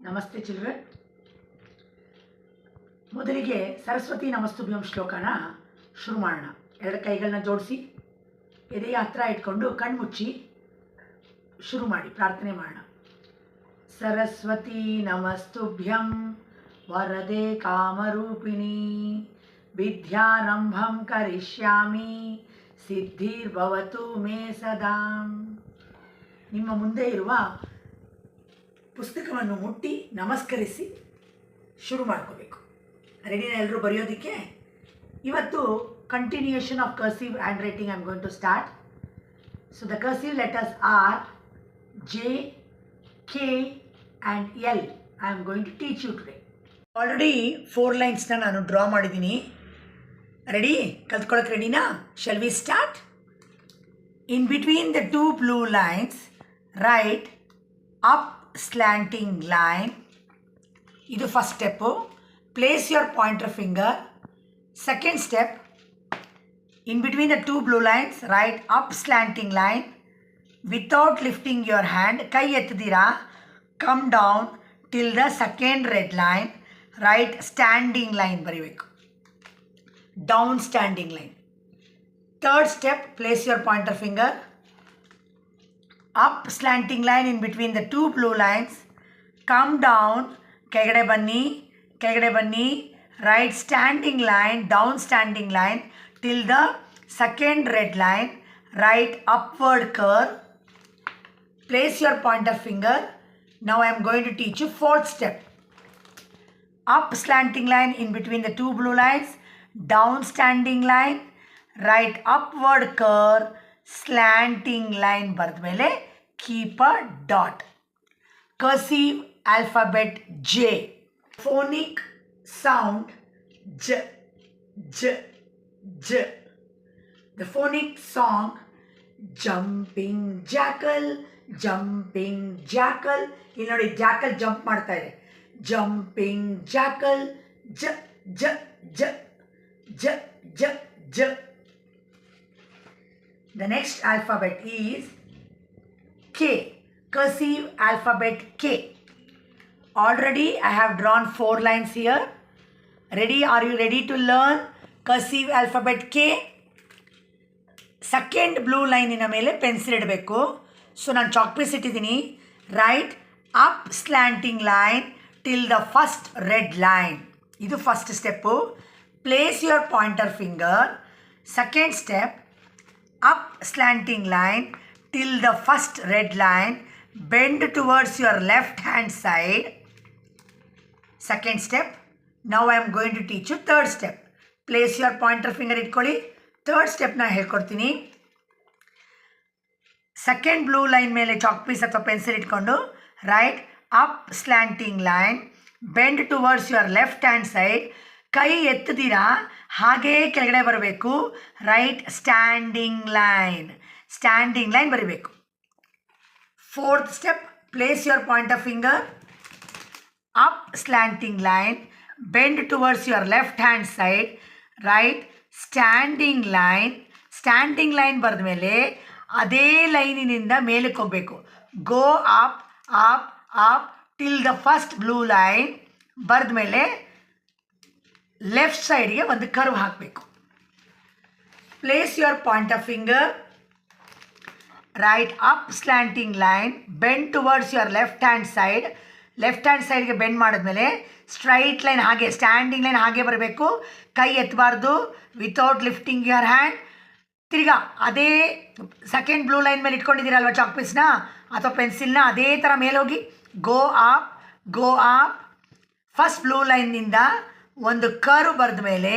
ನಮಸ್ತೆ ಚಿಲ್ಡ್ರನ್. ಮೊದಲಿಗೆ ಸರಸ್ವತಿ ನಮಸ್ತುಭ್ಯಂ ಶ್ಲೋಕನ ಶುರು ಮಾಡೋಣ. ಎರಡು ಕೈಗಳನ್ನ ಜೋಡಿಸಿ ಎದೆಯ ಹತ್ರ ಇಟ್ಕೊಂಡು ಕಣ್ಮುಚ್ಚಿ ಶುರು ಮಾಡಿ ಪ್ರಾರ್ಥನೆ ಮಾಡೋಣ. ಸರಸ್ವತಿ ನಮಸ್ತುಭ್ಯಂ ವರದೆ ಕಾಮರೂಪಿಣಿ ವಿದ್ಯಾರಂಭಂ ಕರಿಷ್ಯಾಮಿ ಸಿದ್ಧಿರ್ಭವತು ಮೇ ಸದಾ. ನಿಮ್ಮ ಮುಂದೆ ಇರುವ ಪುಸ್ತಕವನ್ನು ಮುಟ್ಟಿ ನಮಸ್ಕರಿಸಿ ಶುರು ಮಾಡ್ಕೋಬೇಕು. ರೆಡಿನ ಎಲ್ಲರೂ ಬರೆಯೋದಕ್ಕೆ? ಇವತ್ತು continuation of cursive hand writing I am going to start. So the cursive letters are J, K and L. I am going to teach you today. Already 4 ಲೈನ್ಸ್ನ ನಾನು ಡ್ರಾ ಮಾಡಿದ್ದೀನಿ. ರೆಡಿ? ಕಲ್ತ್ಕೊಳ್ಳೋಕೆ ರೆಡಿನಾ? Shall we start? In between the two blue lines, write up slanting line. Idu first step. Place your pointer finger. Second step, in between the two blue lines, write up slanting line without lifting your hand. Kai ettidira, come down till the second red line. Write standing line baribeku. Down standing line. Third step, place your pointer finger. Up slanting line in between the two blue lines. Come down, kegade banni, right standing line, down standing line till the second red line. Right upward curve. Place your pointer finger. Now I am going to teach you fourth step. Up slanting line in between the two blue lines. Down standing line. Right upward curve, slanting line bardmele keep a dot. Cursive alphabet J. Phonic sound J, J, J. The phonic song jumping jackal, jumping jackal. ಇಲ್ಲಿ ನೋಡಿ, jackal jump ಮಾಡ್ತಾ ಇದೆ. Jumping jackal, J, J, J, J, J, J. The next alphabet is K. Cursive alphabet K. Already I have drawn 4 lines here. Ready? Are you ready to learn cursive alphabet K? Second blue line ina mele pencil idbeku. So ನಾನು chalk piece ಇಟ್ಟಿದ್ದೀನಿ. Write up slanting line till the first red line. ಇದು first step. Place your pointer finger. Second step, up slanting line till the first red line. Bend towards your left hand side. Second step. Now I am going to teach you third step. Place your pointer finger ಇಟ್ಕೊಳ್ಳಿ. Third step na ಹೇಳ್ಕೊಡ್ತೀನಿ. Second blue line ಮೇಲೆ chalk piece ಅಥವಾ pencil ಇಟ್ಕೊಂಡು write up slanting line. Bend towards your left hand side. ಕೈ ಎತ್ತದಿರಾ ಹಾಗೇ ಕೆಳಗಡೆ ಬರಬೇಕು. Right standing line ಬರೀಬೇಕು. Fourth step, place your pointer finger. Up slanting line, bend towards your left hand side. Right standing line ಬರೆದ ಮೇಲೆ ಅದೇ ಲೈನಿನಿಂದ ಮೇಲಕ್ಕೆ ಹೋಗಬೇಕು. Go up up up till the first blue line ಬರೆದ ಮೇಲೆ ಲೆಫ್ಟ್ ಸೈಡ್ಗೆ ಒಂದು ಕರ್ವ್ ಹಾಕಬೇಕು. Place your pointer finger. Right up slanting line, bend towards your left hand ಸೈಡ್ಗೆ ಬೆಂಡ್ ಮಾಡಿದ್ಮೇಲೆ ಸ್ಟ್ರೈಟ್ ಲೈನ್ ಹಾಗೆ ಸ್ಟ್ಯಾಂಡಿಂಗ್ ಲೈನ್ ಹಾಗೆ ಬರಬೇಕು. ಕೈ ಎತ್ತಬಾರ್ದು. Without lifting your hand. ತಿರ್ಗಾ ಅದೇ ಸೆಕೆಂಡ್ ಬ್ಲೂ ಲೈನ್ ಮೇಲೆ ಇಟ್ಕೊಂಡಿದ್ದೀರಲ್ವ ಚಾಕ್ ಪೀಸ್ನ ಅಥವಾ ಪೆನ್ಸಿಲ್ನ, ಅದೇ ಥರ ಮೇಲೆ ಹೋಗಿ ಗೋ ಅಪ್. ಫಸ್ಟ್ ಬ್ಲೂ ಲೈನ್ನಿಂದ ಒಂದು ಕರ್ವ್ ಬರೆದ ಮೇಲೆ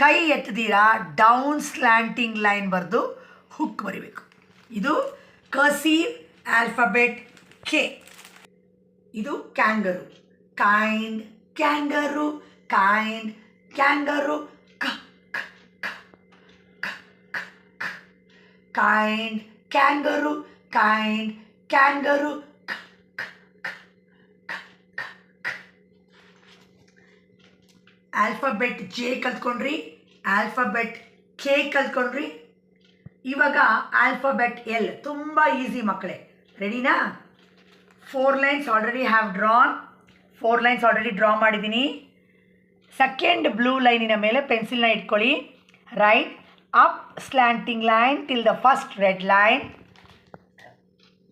ಕೈ ಎತ್ತದಿರಾ ಡೌನ್ ಸ್ಲ್ಯಾಂಟಿಂಗ್ ಲೈನ್ ಬರೆದು ಹುಕ್ ಬರಿಬೇಕು. ಇದು ಕರ್ಸಿವ್ ಆಲ್ಫಾಬೆಟ್ ಕೆ. ಇದು kangaroo. Kind kangaroo, kind kangaroo, kind kangaroo, kind kangaroo. Alphabet J ಕಲ್ತ್ಕೊಂಡ್ರಿ, ಆಲ್ಫಾಬೆಟ್ ಕೆ ಕಲ್ತ್ಕೊಂಡ್ರಿ. ಇವಾಗ ಆಲ್ಫಾಬೆಟ್ ಎಲ್ ತುಂಬ ಈಸಿ ಮಕ್ಕಳೇ. ರೆಡಿನಾ? 4 lines already have drawn. 4 lines already draw ಮಾಡಿದ್ದೀನಿ. ಸೆಕೆಂಡ್ ಬ್ಲೂ ಲೈನಿನ ಮೇಲೆ ಪೆನ್ಸಿಲ್ನ ಇಟ್ಕೊಳ್ಳಿ. Right up slanting line till the first red line.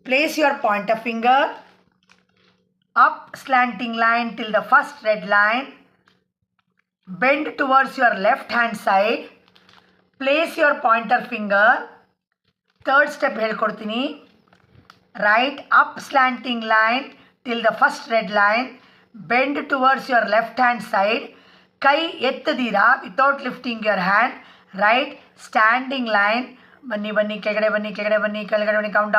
Place your pointer finger. Up slanting line till the first red line. Bend towards your left hand side. Place your pointer finger. Third step ಹೇಳ್ಕೊಡ್ತೀನಿ. Right up slanting line till the first red line. Bend towards your left hand side. ಕೈ ಎತ್ತದಿರಾ without lifting your hand. Right standing line. ಬನ್ನಿ ಕೆಳಗಡೆ ಬನ್ನಿ ಕೆಳಗಡೆ ಬನ್ನಿ count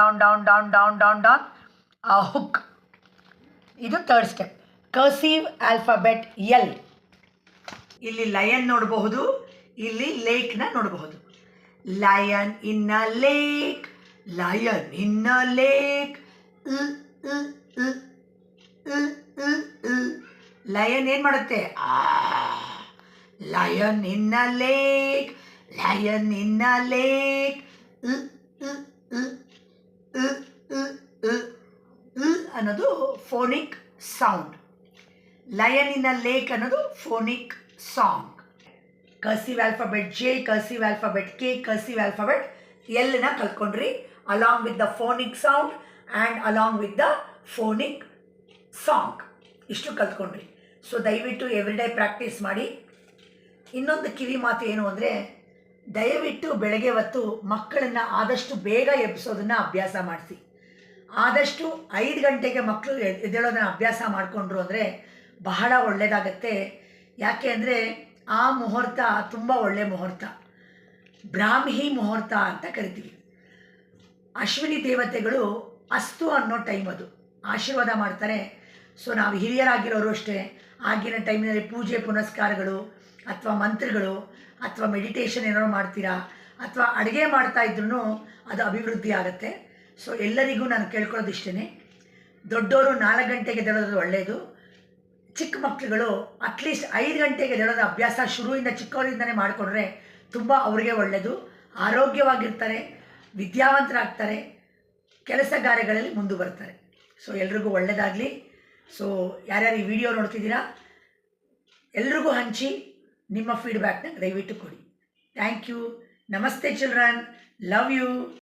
down. A hook. ಇದು third step. Cursive alphabet L. ಇಲ್ಲಿ lion ನೋಡಬಹುದು, ಇಲ್ಲಿ ಲೇಕ್ನ ನೋಡಬಹುದು. Lion in a lake, lion in a lake. Lion ಏನು ಮಾಡುತ್ತೆ? Lion in a lake, lion in a lake. ಅನ್ನೋದು phonic sound. Lion in a lake ಅನ್ನೋದು phonic song. Cursive alphabet J, cursive alphabet K, cursive alphabet ಎಲ್ನ ಕಲ್ತ್ಕೊಂಡ್ರಿ along with the phonic sound and along with the phonic song. ಇಷ್ಟು ಕಲ್ತ್ಕೊಂಡ್ರಿ. So ದಯವಿಟ್ಟು everyday practice ಮಾಡಿ. ಇನ್ನೊಂದು ಕಿವಿ ಮಾತು ಏನು ಅಂದರೆ, ದಯವಿಟ್ಟು ಬೆಳಗ್ಗೆ ಹೊತ್ತು ಮಕ್ಕಳನ್ನು ಆದಷ್ಟು ಬೇಗ ಎಬ್ಬಿಸೋದನ್ನು ಅಭ್ಯಾಸ ಮಾಡಿಸಿ. ಆದಷ್ಟು 5 ಗಂಟೆಗೆ ಮಕ್ಕಳು ಎದ್ದೇಳೋದನ್ನು ಅಭ್ಯಾಸ ಮಾಡಿಕೊಂಡ್ರು ಅಂದರೆ ಬಹಳ ಒಳ್ಳೆಯದಾಗತ್ತೆ. ಯಾಕೆ ಅಂದರೆ ಆ ಮುಹೂರ್ತ ತುಂಬ ಒಳ್ಳೆಯ ಮುಹೂರ್ತ, ಬ್ರಾಹ್ಮಿ ಮುಹೂರ್ತ ಅಂತ ಕರಿತೀವಿ. ಅಶ್ವಿನಿ ದೇವತೆಗಳು ಅಸ್ತು ಅನ್ನೋ ಟೈಮ್ ಅದು, ಆಶೀರ್ವಾದ ಮಾಡ್ತಾರೆ. ಸೊ ನಾವು ಹಿರಿಯರಾಗಿರೋರು ಅಷ್ಟೇ ಆಗಿನ ಟೈಮಿನಲ್ಲಿ ಪೂಜೆ ಪುನಸ್ಕಾರಗಳು ಅಥವಾ ಮಂತ್ರಗಳು ಅಥವಾ ಮೆಡಿಟೇಷನ್ ಏನಾದ್ರು ಮಾಡ್ತೀರಾ ಅಥವಾ ಅಡುಗೆ ಮಾಡ್ತಾಯಿದ್ರೂ ಅದು ಅಭಿವೃದ್ಧಿ ಆಗುತ್ತೆ. ಸೊ ಎಲ್ಲರಿಗೂ ನಾನು ಕೇಳ್ಕೊಳ್ಳೋದು ಇಷ್ಟೇ, ದೊಡ್ಡವರು 4 ಗಂಟೆಗೆ ಎದ್ದೇಳೋದು ಒಳ್ಳೆಯದು. ಚಿಕ್ಕ ಮಕ್ಕಳುಗಳು ಅಟ್ಲೀಸ್ಟ್ 5 ಗಂಟೆಗೆ ಎದ್ದೇಳೋದು ಅಭ್ಯಾಸ ಶುರುವಿಂದ ಚಿಕ್ಕವರಿಂದನೇ ಮಾಡಿಕೊಂಡ್ರೆ ತುಂಬ ಅವ್ರಿಗೆ ಒಳ್ಳೆಯದು. ಆರೋಗ್ಯವಾಗಿರ್ತಾರೆ, ವಿದ್ಯಾವಂತರಾಗ್ತಾರೆ, ಕೆಲಸಗಾರಗಳಲ್ಲಿ ಮುಂದೆ ಬರ್ತಾರೆ. ಸೊ ಎಲ್ರಿಗೂ ಒಳ್ಳೆಯದಾಗಲಿ. ಸೊ ಯಾರ್ಯಾರು ಈ ವಿಡಿಯೋ ನೋಡ್ತಿದ್ದೀರಾ ಎಲ್ರಿಗೂ ಹಂಚಿ, ನಿಮ್ಮ ಫೀಡ್ಬ್ಯಾಕ್ನ ದಯವಿಟ್ಟು ಕೊಡಿ. Thank you. ನಮಸ್ತೆ ಚಿಲ್ಡ್ರನ್, ಲವ್ ಯು.